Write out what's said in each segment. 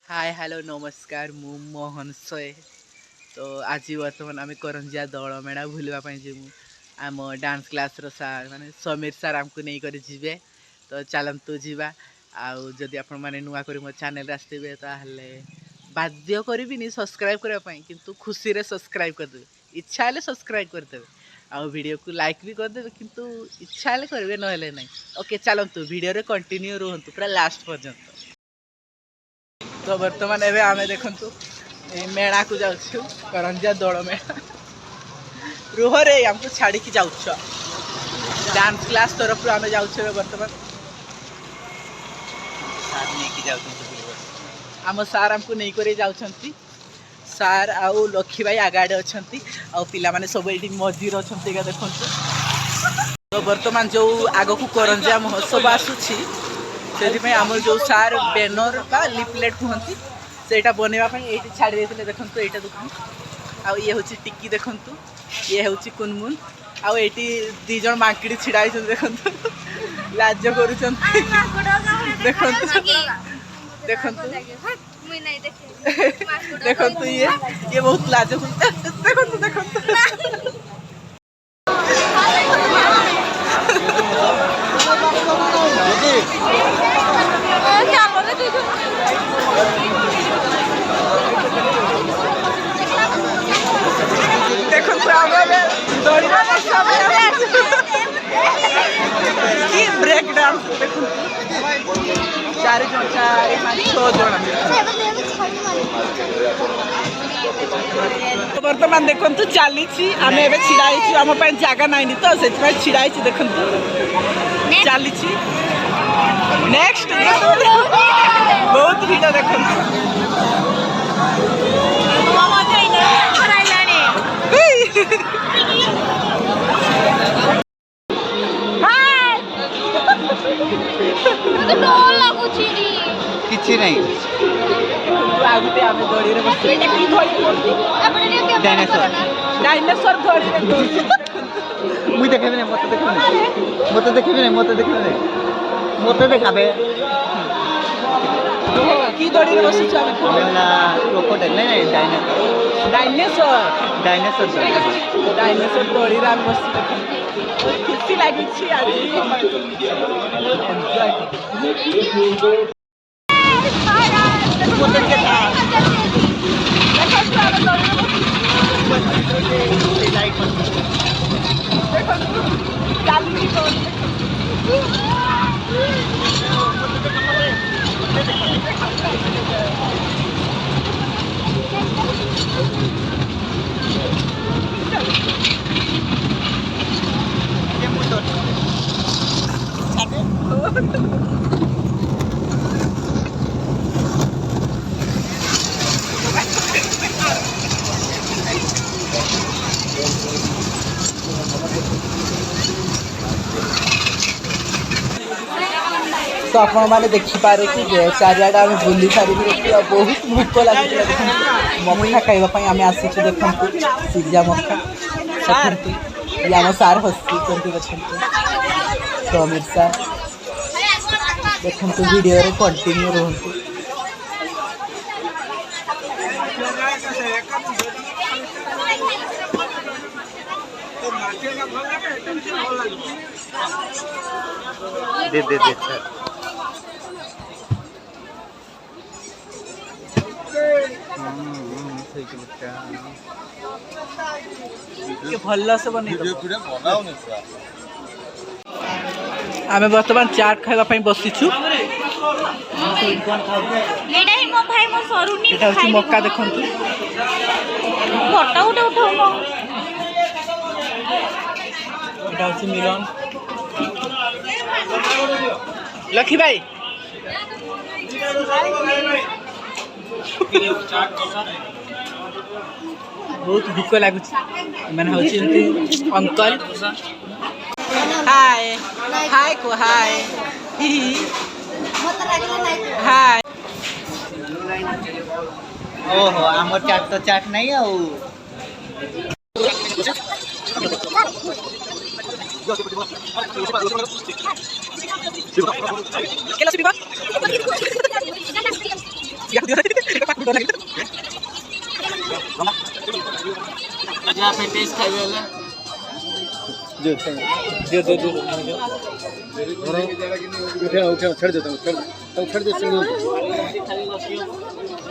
Hi hello नमस्कार मु मोहन सोए तो आज बर्तमान आम करंजिया दल मेला बुलवाई जीमु आम डांस क्लास रो सार माने समीर सार आमको नहीं कर जीवे तो चलतु जीवा आउ जदि आपण माने नुआ करी मो चैनल आसथिबे ताहले बाध्य करिबिनी सब्सक्राइब करबा पई किंतु खुशी रे सब्सक्राइब कर देबे इच्छा हेले सब्सक्राइब कर देबे आउ वीडियो को लाइक भी कर देबे किंतु इच्छा हेले करबे नहेले नहीं ओके चलतु वीडियो रे कंटिन्यू रहंतु पूरा लास्ट पर्यंत। तो बर्तमान एवं आम देखु मेला को जाऊँ करंजिया दौड़ मेला रुह रे आमको छाड़ी जाऊ डांस क्लास तरफ आम जाऊँ बर्तमान आम सार आमको नहीं कर जाऊँगी सार आउ लक्ष्मी भाई आगाड़े अच्छा आ पिला माने सब ये मझीर अच्छा देखु तो बर्तमान जो आग को करंजिया महोत्सव आसूसी से आम जो सार बैनर बा लिपलेट कहती से बनवाई ये छाड़ी देते देखो यहाँ दुकान आउ ये हूँ टिकी देखु ये हूँ कुनमुन आउ ये दीज मांकड़ी छिड़ा देखो लाज कर देखो ये बहुत लाज देखो देखो ब्रेक डांस चार बर्तमान देखु चली आम ए छिड़ाई आम जगह नाइन तो से छिड़ाई देखु चली नेक्स्ट बहुत भीड़ देखु किसी नहीं आगुते आमे दड़ी रे बस एटा की धोई पड़ती डायनासोर डायनासोर धड़ी रे मुई देखेबे नहीं मते देखेबे मते देखाबे की दड़ी रे बस चाबे हमरा क्रोकोडाइल नहीं डायनासोर डायनासोर दड़ी रे बस खुशी लागी छी आज तो आप मैंने देखिपारे कि चारिआडे आम बुली सारी बहुत भूक लगे मखा खावाई आम आसी देखु सीजा मखा ये आम सार हसी समीर सार देखु वीडियो रे कंटिन्यू रहतु दे भल से बन आम बर्तमान चाट खावाई बसीचु मक्का देखु मिलन लक्ष्मी भाई बहुत भूक लगुच मैंने हूँ अंकल हाय हाय को हाय हाय ओहो आम चाट तो चाट नहीं आउ ¿Qué la जा पे टेस्ट खाइबे वाला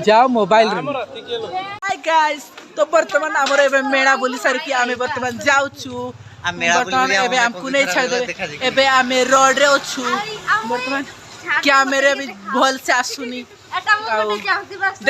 जाओ मोबाइल हाय गाइस तो वर्तमान हमर एबे मेला बोली सर कि आमे वर्तमान जाउ छु आ मेला बोली वर्तमान एबे हमकु नै छाड़ दे एबे आमे रोड रे अछु वर्तमान क्या मेरे भी भल से आसुनी